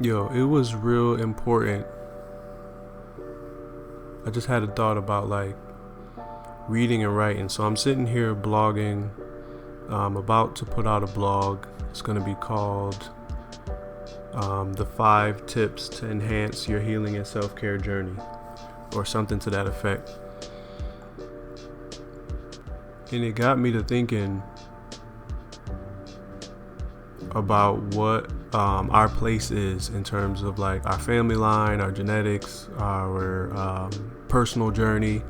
Yo, it was real important. I just had a thought about like reading and writing. So I'm sitting here blogging. I'm about to put out a blog. It's going to be called The 5 Tips to Enhance Your Healing and Self Care Journey, or something to that effect. And it got me to thinking about what our place is in terms of like our family line, our genetics, our personal journey,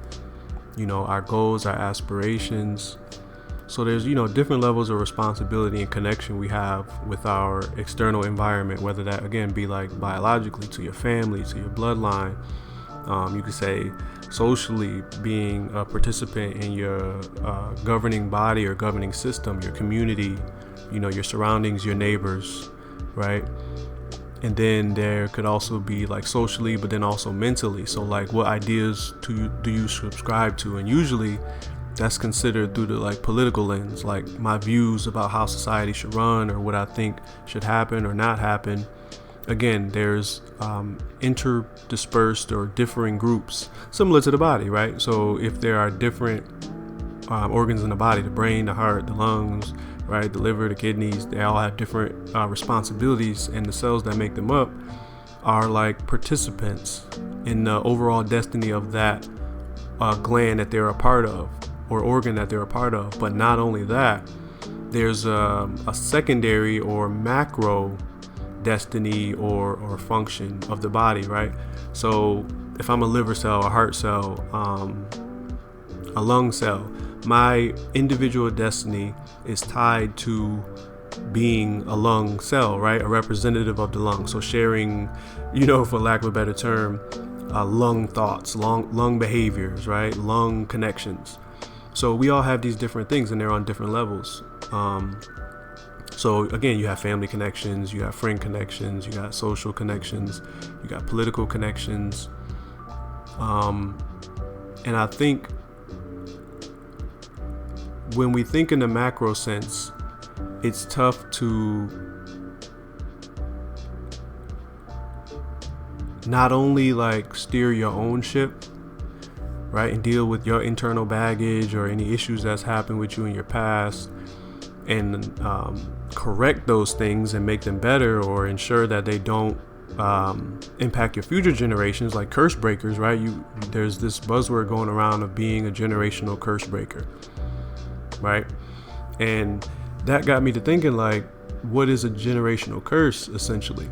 our goals, our aspirations. So there's, different levels of responsibility and connection we have with our external environment, whether that, again, be like biologically to your family, to your bloodline. You could say socially, being a participant in your governing body or governing system, your community, your surroundings, your neighbors, right? And then there could also be like socially, but then also mentally. So like, what ideas do you subscribe to? And usually that's considered through the like political lens, like my views about how society should run or what I think should happen or not happen. Again, there's interdispersed or differing groups similar to the body, right? So if there are different organs in the body, the brain, the heart, the lungs, right, the liver, the kidneys, they all have different responsibilities, and the cells that make them up are like participants in the overall destiny of that gland that they're a part of or organ that they're a part of. But not only that, there's a secondary or macro destiny or function of the body, right? So if I'm a liver cell, a heart cell, a lung cell, my individual destiny is tied to being a lung cell, right? A representative of the lung. So sharing, for lack of a better term, lung thoughts, lung behaviors, right? Lung connections. So we all have these different things, and they're on different levels. So again, you have family connections, you have friend connections, you got social connections, you got political connections. And I think when we think in the macro sense, it's tough to not only like steer your own ship, right, and deal with your internal baggage or any issues that's happened with you in your past, and correct those things and make them better, or ensure that they don't impact your future generations, like curse breakers, right? There's this buzzword going around of being a generational curse breaker, right? And that got me to thinking, like, what is a generational curse essentially,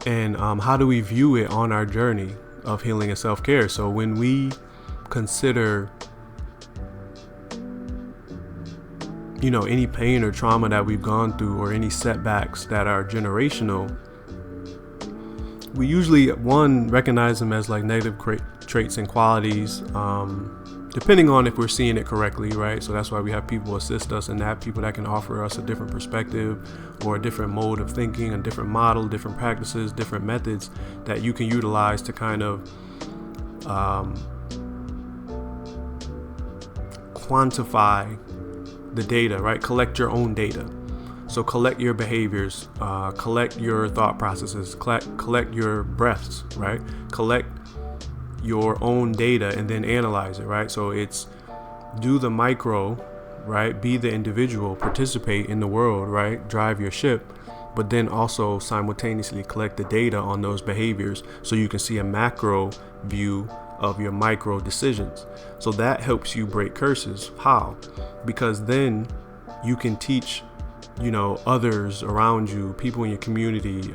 and how do we view it on our journey of healing and self-care? So when we consider any pain or trauma that we've gone through, or any setbacks that are generational, we usually, one, recognize them as like negative traits and qualities, depending on if we're seeing it correctly, right? So that's why we have people assist us in that, people that can offer us a different perspective or a different mode of thinking, a different model, different practices, different methods that you can utilize to kind of quantify the data, right? Collect your own data. So collect your behaviors, collect your thought processes, collect your breaths, right? Collect your own data and then analyze it, right? So it's do the micro, right? Be the individual, participate in the world, right? Drive your ship, but then also simultaneously collect the data on those behaviors so you can see a macro view of your micro decisions. So that helps you break curses. How? Because then you can teach others around you, people in your community,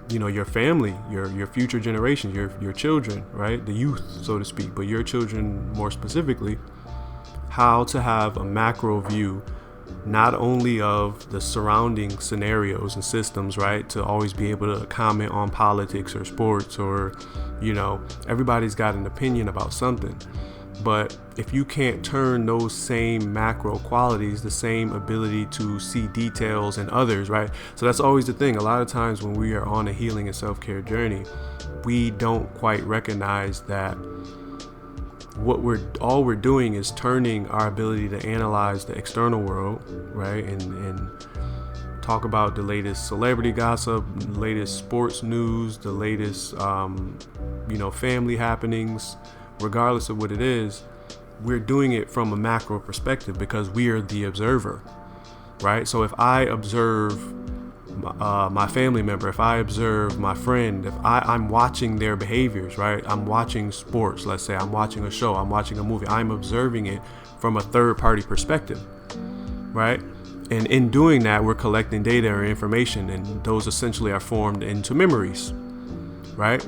your family, your future generations, your children, right? The youth, so to speak, but your children more specifically, how to have a macro view, not only of the surrounding scenarios and systems, right? To always be able to comment on politics or sports, or, everybody's got an opinion about something. But if you can't turn those same macro qualities, the same ability to see details in others, right? So that's always the thing. A lot of times when we are on a healing and self-care journey, we don't quite recognize that what we're doing is turning our ability to analyze the external world, right? And talk about the latest celebrity gossip, the latest sports news, the latest, family happenings, regardless of what it is. We're doing it from a macro perspective because we are the observer, right? So if I observe my family member, if I observe my friend, if I'm watching their behaviors, right? I'm watching sports, let's say I'm watching a show, I'm watching a movie, I'm observing it from a third party perspective, right? And in doing that, we're collecting data or information, and those essentially are formed into memories, right?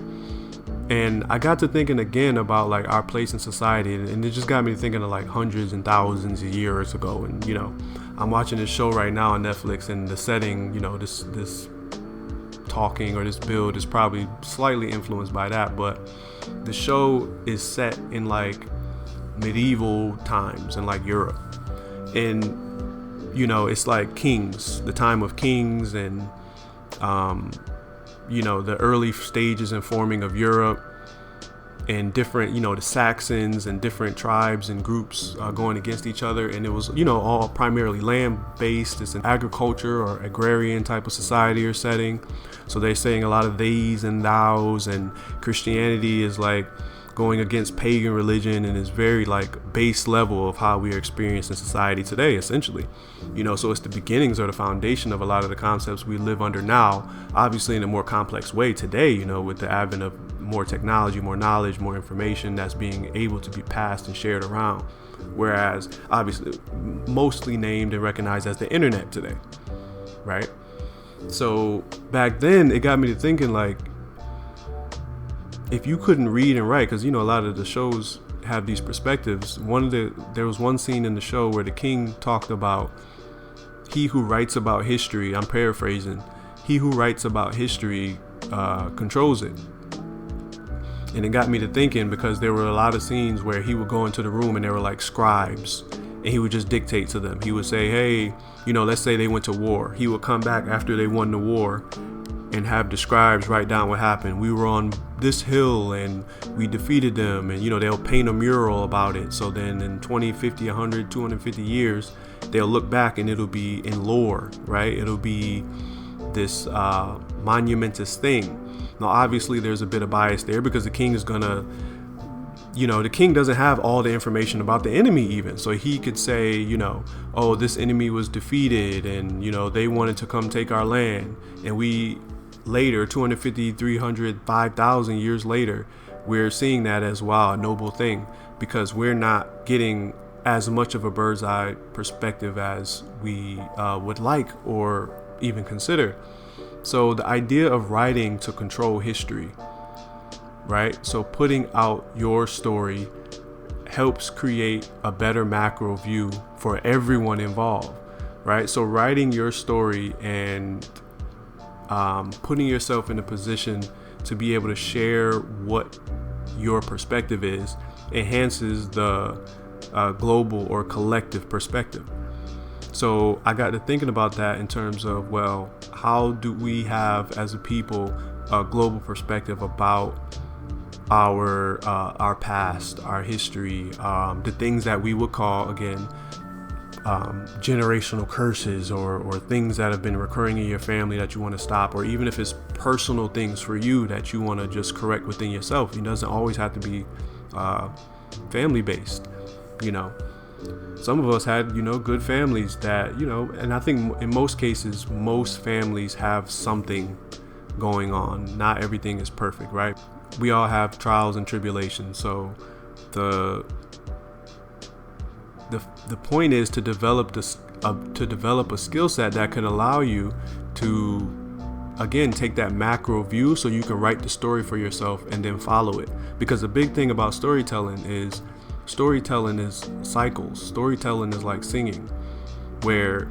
And I got to thinking again about like our place in society, and it just got me thinking of like hundreds and thousands of years ago. And I'm watching this show right now on Netflix, and the setting, this talking or this build is probably slightly influenced by that, but the show is set in like medieval times in like Europe, and it's like kings, the time of kings, and the early stages and forming of Europe, and different, the Saxons and different tribes and groups going against each other. And it was, all primarily land-based. It's an agriculture or agrarian type of society or setting. So they're saying a lot of theys and thous, and Christianity is like going against pagan religion, and is very like base level of how we are experiencing society today, essentially. So it's the beginnings or the foundation of a lot of the concepts we live under now, obviously in a more complex way today, with the advent of more technology, more knowledge, more information that's being able to be passed and shared around. Whereas obviously mostly named and recognized as the internet today, right? So back then it got me to thinking, like, if you couldn't read and write, because a lot of the shows have these perspectives. There was one scene in the show where the king talked about, he who writes about history, I'm paraphrasing, he who writes about history controls it. And it got me to thinking, because there were a lot of scenes where he would go into the room and there were like scribes, and he would just dictate to them. He would say, hey, let's say they went to war. He would come back after they won the war and have the scribes write down what happened. We were on this hill and we defeated them, and they'll paint a mural about it. So then in 20, 50, 100, 250 years, they'll look back and it'll be in lore, right? It'll be this monumentous thing. Now obviously there's a bit of bias there, because the king is gonna, the king doesn't have all the information about the enemy even. So he could say, oh, this enemy was defeated, and they wanted to come take our land, and we later, 250, 300, 5,000 years later, we're seeing that as, wow, a noble thing, because we're not getting as much of a bird's eye perspective as we would like or even consider. So the idea of writing to control history, right? So putting out your story helps create a better macro view for everyone involved, right? So writing your story and putting yourself in a position to be able to share what your perspective is enhances the global or collective perspective. So I got to thinking about that in terms of, well, how do we have as a people a global perspective about our past, our history, the things that we would call, again, generational curses, or things that have been recurring in your family that you want to stop, or even if it's personal things for you that you want to just correct within yourself. It doesn't always have to be family based. Some of us had good families that and I think in most cases most families have something going on. Not everything is perfect, right? We all have trials and tribulations. So the point is to develop a skill set that can allow you to, again, take that macro view so you can write the story for yourself and then follow it. Because the big thing about storytelling is cycles. Storytelling is like singing, where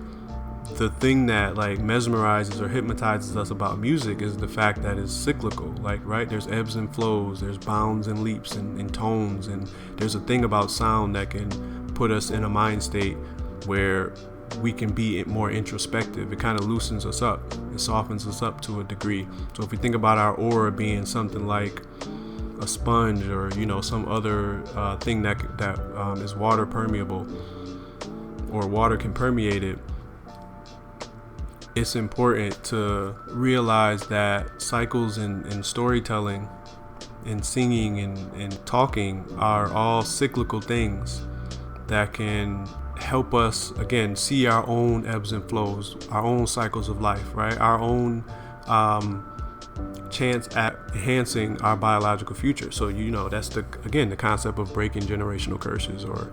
the thing that like mesmerizes or hypnotizes us about music is the fact that it's cyclical. Like, right, there's ebbs and flows, there's bounds and leaps and tones, and there's a thing about sound that can put us in a mind state where we can be more introspective. It kind of loosens us up, it softens us up to a degree. So if we think about our aura being something like a sponge, or some other thing that is water permeable, or water can permeate it, it's important to realize that cycles in storytelling, in singing, and talking are all cyclical things that can help us, again, see our own ebbs and flows, our own cycles of life, right? Our own chance at enhancing our biological future. So, that's the concept of breaking generational curses, or,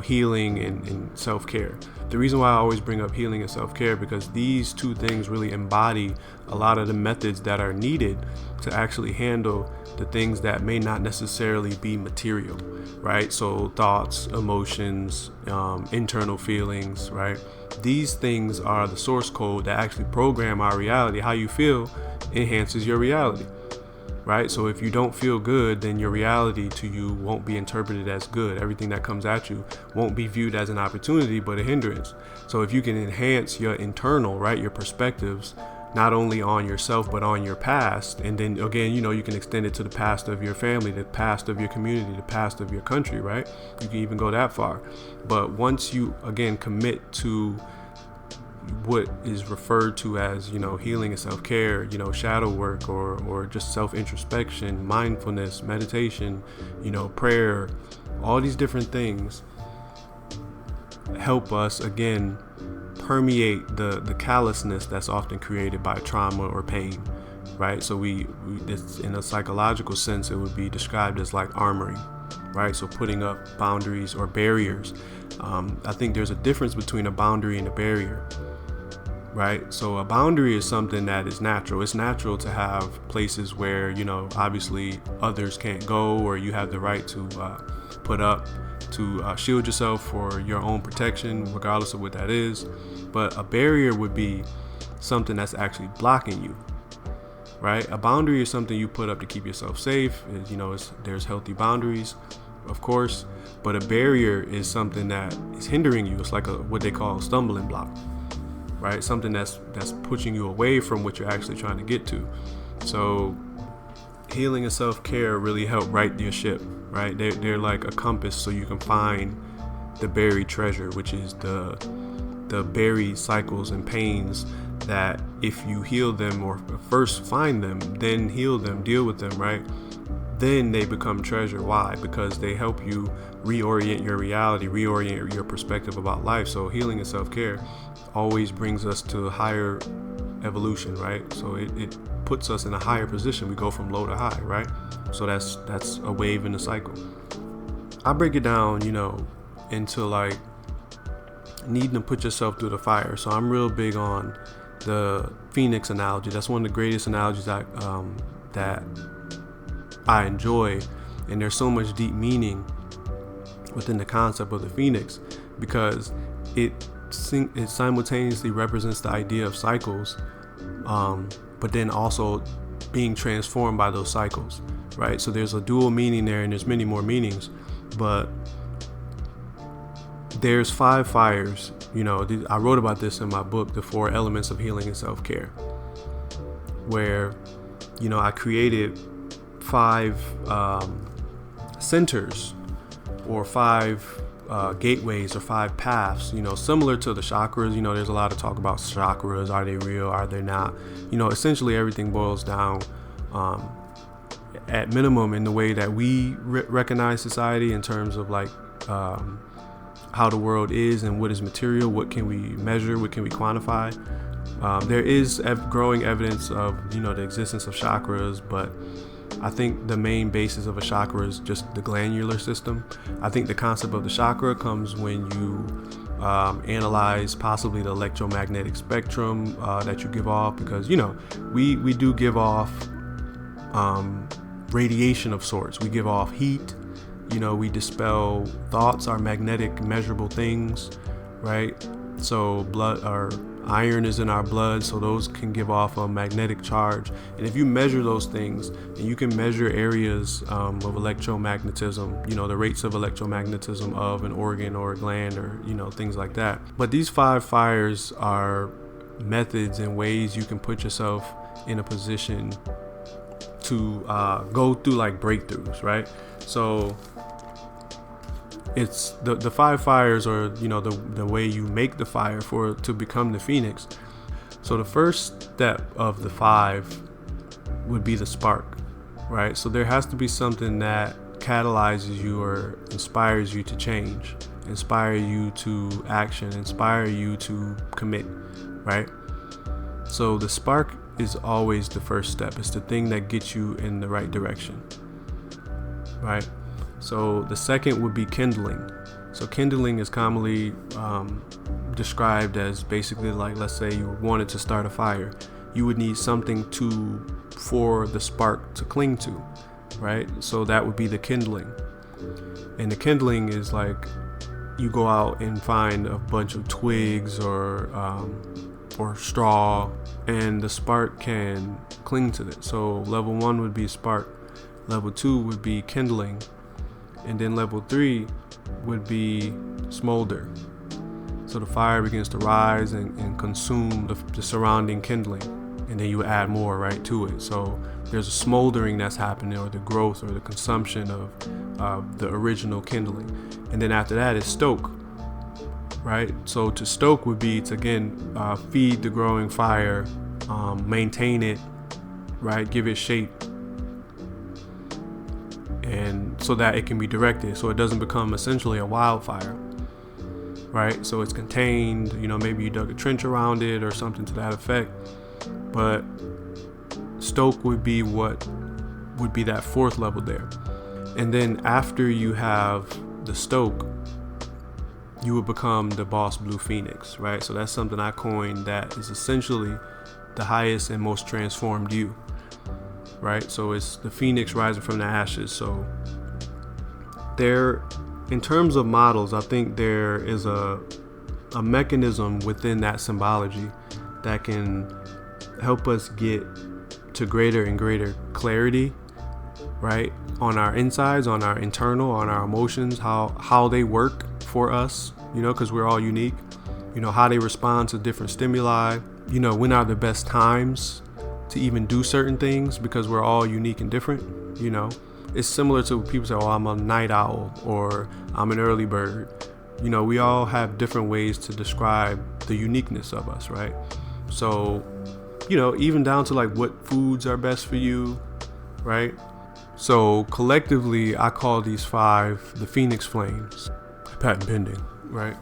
healing and self-care. The reason why I always bring up healing and self-care, because these two things really embody a lot of the methods that are needed to actually handle the things that may not necessarily be material, right? So thoughts, emotions, internal feelings, right? These things are the source code that actually program our reality. How you feel enhances your reality, right? So if you don't feel good, then your reality to you won't be interpreted as good. Everything that comes at you won't be viewed as an opportunity, but a hindrance. So if you can enhance your internal, right, your perspectives, not only on yourself, but on your past. And then again, you can extend it to the past of your family, the past of your community, the past of your country, right? You can even go that far. But once you, again, commit to what is referred to as, healing and self-care, shadow work, or just self-introspection, mindfulness, meditation, prayer, all these different things help us, again, permeate the callousness that's often created by trauma or pain, right? So it's, in a psychological sense, it would be described as like armoring, right? So putting up boundaries or barriers. I think there's a difference between a boundary and a barrier, right? So a boundary is something that is natural. It's natural to have places where, obviously others can't go, or you have the right to put up to shield yourself for your own protection, regardless of what that is. But a barrier would be something that's actually blocking you, right? A boundary is something you put up to keep yourself safe. There's healthy boundaries, of course, but a barrier is something that is hindering you. It's like what they call a stumbling block, right? Something that's pushing you away from what you're actually trying to get to. So healing and self-care really help right your ship, right? They're like a compass, so you can find the buried treasure, which is the buried cycles and pains that if you heal them, or first find them, then heal them, deal with them, right? Then they become treasure. Why? Because they help you reorient your reality, reorient your perspective about life. So healing and self-care always brings us to higher evolution, right? So it puts us in a higher position. We go from low to high, right? So that's a wave in the cycle. I break it down, into like needing to put yourself through the fire. So I'm real big on the phoenix analogy. That's one of the greatest analogies that I enjoy, and there's so much deep meaning within the concept of the phoenix, because it simultaneously represents the idea of cycles, but then also being transformed by those cycles, right? So there's a dual meaning there, and there's many more meanings, but there's 5 fires. I wrote about this in my book, The 4 Elements of Healing and Self-Care, where, I created 5 centers, or 5 gateways, or 5 paths, similar to the chakras. There's a lot of talk about chakras. Are they real? Are they not? Essentially everything boils down, at minimum, in the way that we recognize society, in terms of like how the world is and what is material, what can we measure, what can we quantify. There is growing evidence of the existence of chakras, but I think the main basis of a chakra is just the glandular system. I think the concept of the chakra comes when you analyze possibly the electromagnetic spectrum that you give off, because we do give off radiation of sorts. We give off heat. We dispel thoughts, are magnetic, measurable things, right? So blood, or iron is in our blood, so those can give off a magnetic charge. And if you measure those things, and you can measure areas of electromagnetism, the rates of electromagnetism of an organ or a gland, or things like that. But these 5 fires are methods and ways you can put yourself in a position to go through like breakthroughs, right? So it's the 5 fires, or the way you make the fire to become the phoenix. So the first step of the 5 would be the spark, right? So there has to be something that catalyzes you or inspires you to change, inspire you to action, inspire you to commit, right? So the spark is always the first step. It's the thing that gets you in the right direction, right? So the second would be kindling. So kindling is commonly described as basically like, let's say you wanted to start a fire. You would need something for the spark to cling to, right? So that would be the kindling. And the kindling is like you go out and find a bunch of twigs or straw, and the spark can cling to it. So level 1 would be spark, level 2 would be kindling, and then level 3 would be smolder. So the fire begins to rise and consume the surrounding kindling, and then you add more right to it. So there's a smoldering that's happening, or the growth or the consumption of the original kindling. And then after that is stoke, right? So to stoke would be to again feed the growing fire, maintain it, right? Give it shape, and so that it can be directed, so it doesn't become essentially a wildfire, right? So it's contained, maybe you dug a trench around it or something to that effect. But stoke would be what would be that 4th level there. And then after you have the stoke, you would become the boss blue phoenix, right? So that's something I coined that is essentially the highest and most transformed you, right? So it's the phoenix rising from the ashes. So there, in terms of models, I think there is a mechanism within that symbology that can help us get to greater and greater clarity, right? On our insides, on our internal, on our emotions, how they work for us, because we're all unique, how they respond to different stimuli, when are the best times to even do certain things, because we're all unique and different. It's similar to people say, oh, I'm a night owl or I'm an early bird. We all have different ways to describe the uniqueness of us, right? So, even down to like what foods are best for you, right? So collectively, I call these 5 the Phoenix Flames. Patent pending, right?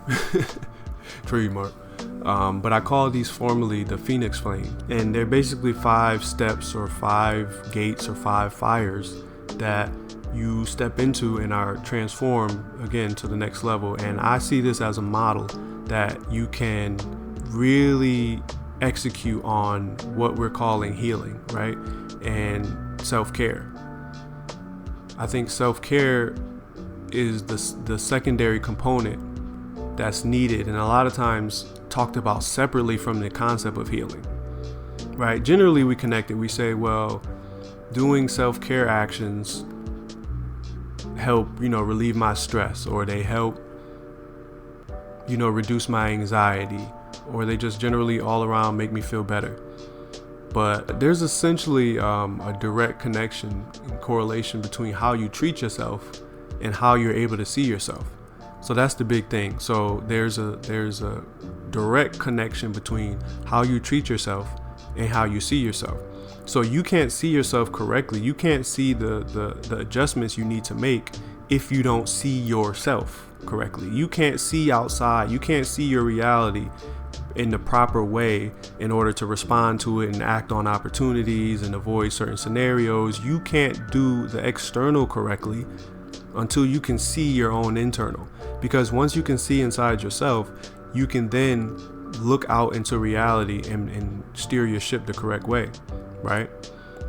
Trademark. But I call these formally the Phoenix Flame. And they're basically 5 steps or 5 gates or 5 fires that you step into and are transformed again to the next level. And I see this as a model that you can really execute on what we're calling healing, right? And self-care. I think self-care is the secondary component that's needed, and a lot of times talked about separately from the concept of healing, right? Generally we connect it. We say, well, doing self-care actions help, relieve my stress, or they help, reduce my anxiety, or they just generally all around make me feel better. But there's essentially a direct connection and correlation between how you treat yourself and how you're able to see yourself. So that's the big thing. So there's a direct connection between how you treat yourself and how you see yourself. So you can't see yourself correctly. You can't see the adjustments you need to make if you don't see yourself correctly. You can't see outside. You can't see your reality in the proper way in order to respond to it and act on opportunities and avoid certain scenarios. You can't do the external correctly until you can see your own internal. Because once you can see inside yourself, you can then look out into reality and steer your ship the correct way, right?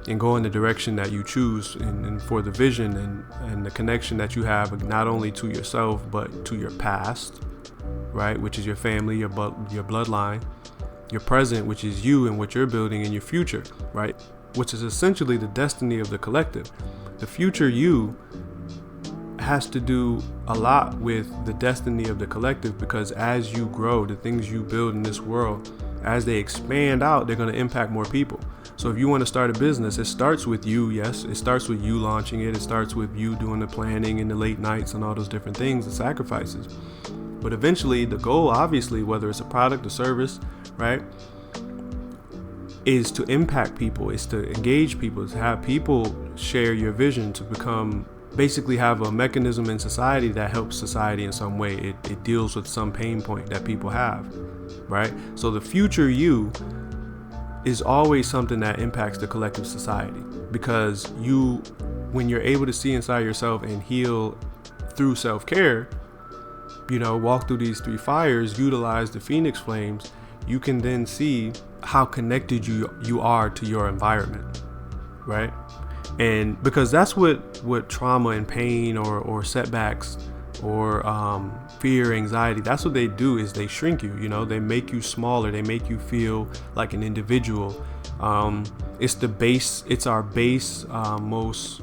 And go in the direction that you choose, and for the vision and the connection that you have, not only to yourself, but to your past, right? Which is your family, your bloodline, your present, which is you and what you're building, in your future, right? Which is essentially the destiny of the collective. The future you has to do a lot with the destiny of the collective, because as you grow, the things you build in this world, as they expand out, they're going to impact more people. So if you want to start a business, it starts with you. Yes, it starts with you launching it. It starts with you doing the planning and the late nights and all those different things, the sacrifices. But eventually the goal, obviously, whether it's a product or service, right, is to impact people, is to engage people, is to have people share your vision, to become, basically have a mechanism in society that helps society in some way. It deals with some pain point that people have, right? So the future you is always something that impacts the collective society, because when you're able to see inside yourself and heal through self-care, walk through these 3 fires, utilize the phoenix flames, you can then see how connected you are to your environment, right? And because that's what trauma and pain or setbacks or fear, anxiety, that's what they do, is they shrink you. They make you smaller, they make you feel like an individual. It's our base, most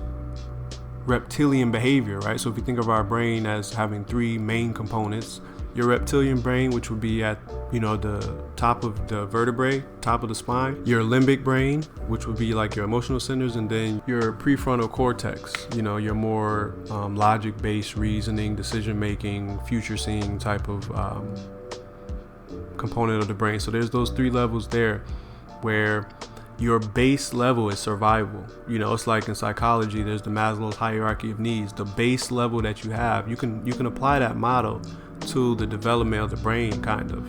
reptilian behavior, right? So if you think of our brain as having 3 main components, your reptilian brain, which would be at the top of the vertebrae, top of the spine, your limbic brain, which would be like your emotional centers, and then your prefrontal cortex, your more logic-based reasoning, decision-making, future-seeing type of component of the brain. So there's those 3 levels there, where your base level is survival. It's like in psychology, there's the Maslow's hierarchy of needs. The base level that you have, you can apply that model to the development of the brain, kind of,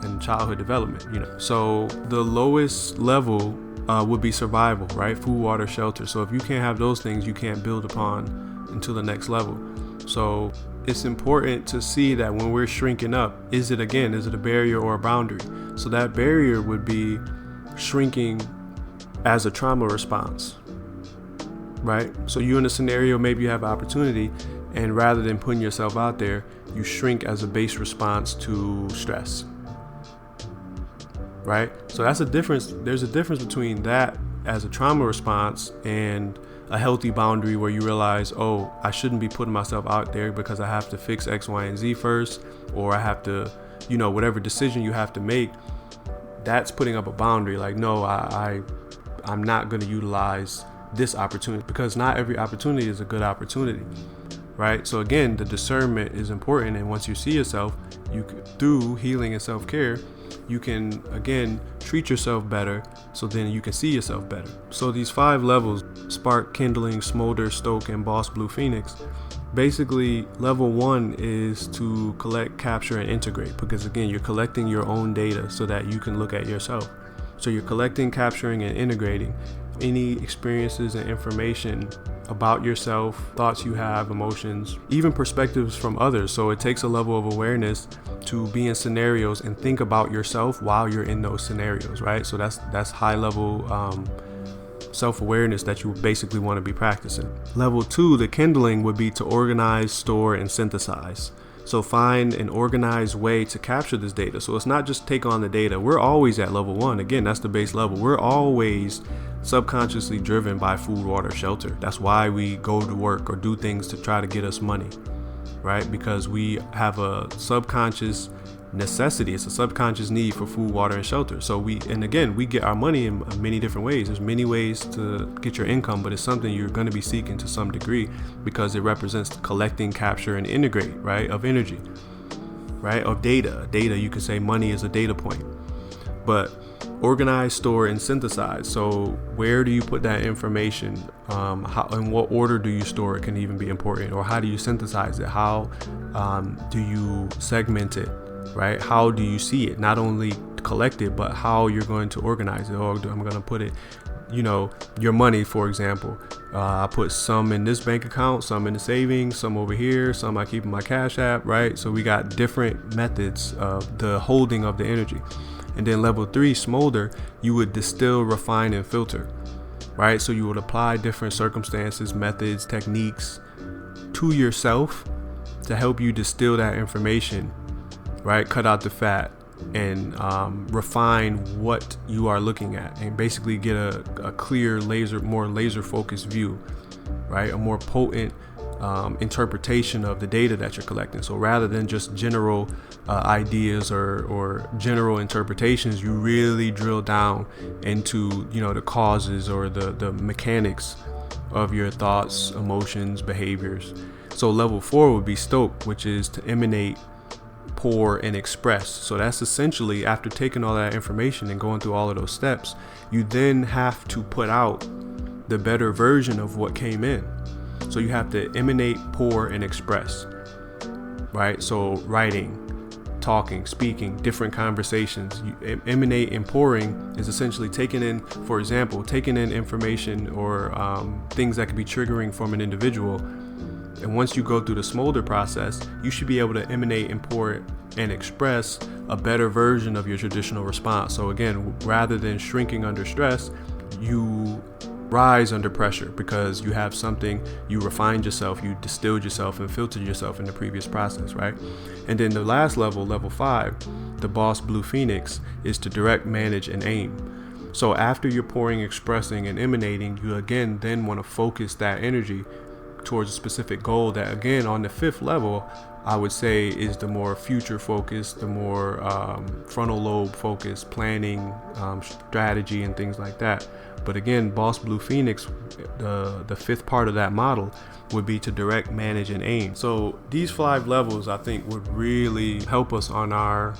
in childhood development. So the lowest level would be survival, right? Food, water, shelter. So if you can't have those things, you can't build upon into the next level. So it's important to see that when we're shrinking up, is it a barrier or a boundary? So that barrier would be shrinking as a trauma response, right? So you in a scenario, maybe you have an opportunity, and rather than putting yourself out there, you shrink as a base response to stress, right? So that's a difference. There's a difference between that as a trauma response and a healthy boundary where you realize, oh, I shouldn't be putting myself out there because I have to fix X, Y, and Z first, or I have to, whatever decision you have to make, that's putting up a boundary. Like, no, I'm not going to utilize this opportunity, because not every opportunity is a good opportunity, right? So again, the discernment is important. And once you see yourself, through healing and self-care, you can again treat yourself better, so then you can see yourself better. So these 5 levels, spark, kindling, smolder, stoke, and boss blue phoenix, basically level 1 is to collect, capture, and integrate, because again, you're collecting your own data so that you can look at yourself. So you're collecting, capturing, and integrating any experiences and information about yourself, thoughts you have, emotions, even perspectives from others. So it takes a level of awareness to be in scenarios and think about yourself while you're in those scenarios, right? So that's high level self-awareness that you basically want to be practicing. Level 2, the kindling, would be to organize, store, and synthesize. So find an organized way to capture this data. So it's not just take on the data. We're always at level 1. Again, that's the base level. We're always subconsciously driven by food, water, shelter. That's why we go to work or do things to try to get us money, right? Because we have a subconscious necessity. It's a subconscious need for food, water, and shelter. So we get our money in many different ways. There's many ways to get your income, but it's something you're going to be seeking to some degree, because it represents collecting, capture, and integrate, right? Of energy, right? Of data. You could say money is a data point, but organize, store, and synthesize. So where do you put that information? How, in what order do you store it can even be important. Or how do you synthesize it? How do you segment it? Right? How do you see it? Not only collect it, but how you're going to organize it. Or I'm going to put it, your money, for example. I put some in this bank account, some in the savings, some over here, some I keep in my Cash App, right? So we got different methods of the holding of the energy. And then level 3, smolder, you would distill, refine, and filter, right? So you would apply different circumstances, methods, techniques to yourself to help you distill that information, right? Cut out the fat and refine what you are looking at, and basically get a clear more laser focused view, right? A more potent interpretation of the data that you're collecting. So rather than just general ideas or general interpretations, you really drill down into the causes or the mechanics of your thoughts, emotions, behaviors. So level 4 would be stoke, which is to emanate pour, and express. So that's essentially, after taking all that information and going through all of those steps, you then have to put out the better version of what came in. So you have to emanate, pour, and express, right? So writing, talking, speaking, different conversations. Emanate and pouring is essentially taking in, for example, taking in information or things that could be triggering from an individual. And once you go through the smolder process, you should be able to emanate and pour and express a better version of your traditional response. So again, rather than shrinking under stress, you rise under pressure because you have something, you refined yourself, you distilled yourself and filtered yourself in the previous process, right? And then the last level, level 5, the boss blue phoenix, is to direct, manage, and aim. So after you're pouring, expressing, and emanating, you again then want to focus that energy towards a specific goal that, again, on the 5th level, I would say is the more future focused, the more frontal lobe focused, planning, strategy, and things like that. But again, Boss Blue Phoenix, the 5th part of that model would be to direct, manage, and aim. So these 5 levels, I think, would really help us on our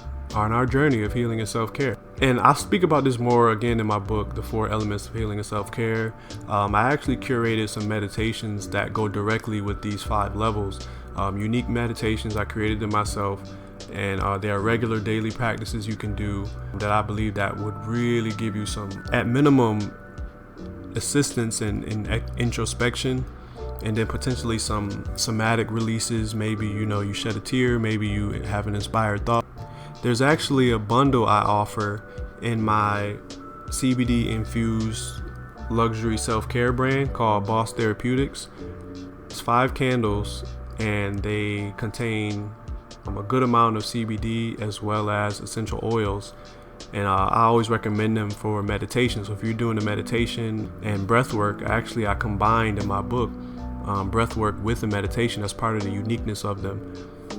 journey of healing and self-care. And I'll speak about this more again in my book, The 4 Elements of Healing and Self-Care. I actually curated some meditations that go directly with these 5 levels. Unique meditations, I created them myself, and there are regular daily practices you can do that I believe that would really give you some, at minimum, assistance in introspection, and then potentially some somatic releases. Maybe you shed a tear, maybe you have an inspired thought. There's actually a bundle I offer in my CBD infused luxury self-care brand called Boss Therapeutics. It's 5 candles, and they contain a good amount of CBD as well as essential oils. And I always recommend them for meditation. So if you're doing a meditation and breath work, actually I combined in my book breath work with the meditation. That's part of the uniqueness of them.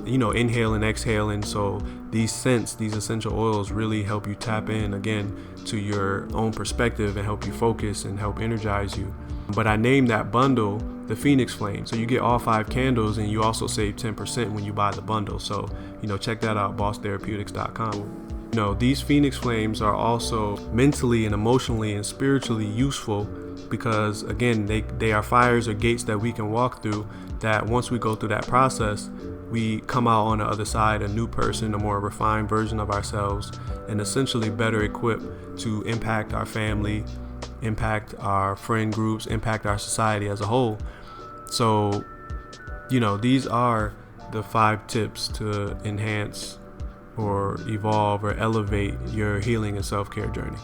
Inhale and exhaling. So these scents, these essential oils really help you tap in again to your own perspective and help you focus and help energize you. But I named that bundle the Phoenix Flame. So you get all 5 candles, and you also save 10% when you buy the bundle. So, check that out, bosstherapeutics.com. These Phoenix Flames are also mentally and emotionally and spiritually useful because, again, they are fires or gates that we can walk through, that once we go through that process, we come out on the other side a new person, a more refined version of ourselves, and essentially better equipped to impact our family, impact our friend groups, impact our society as a whole. So, these are the 5 tips to enhance or evolve or elevate your healing and self-care journey.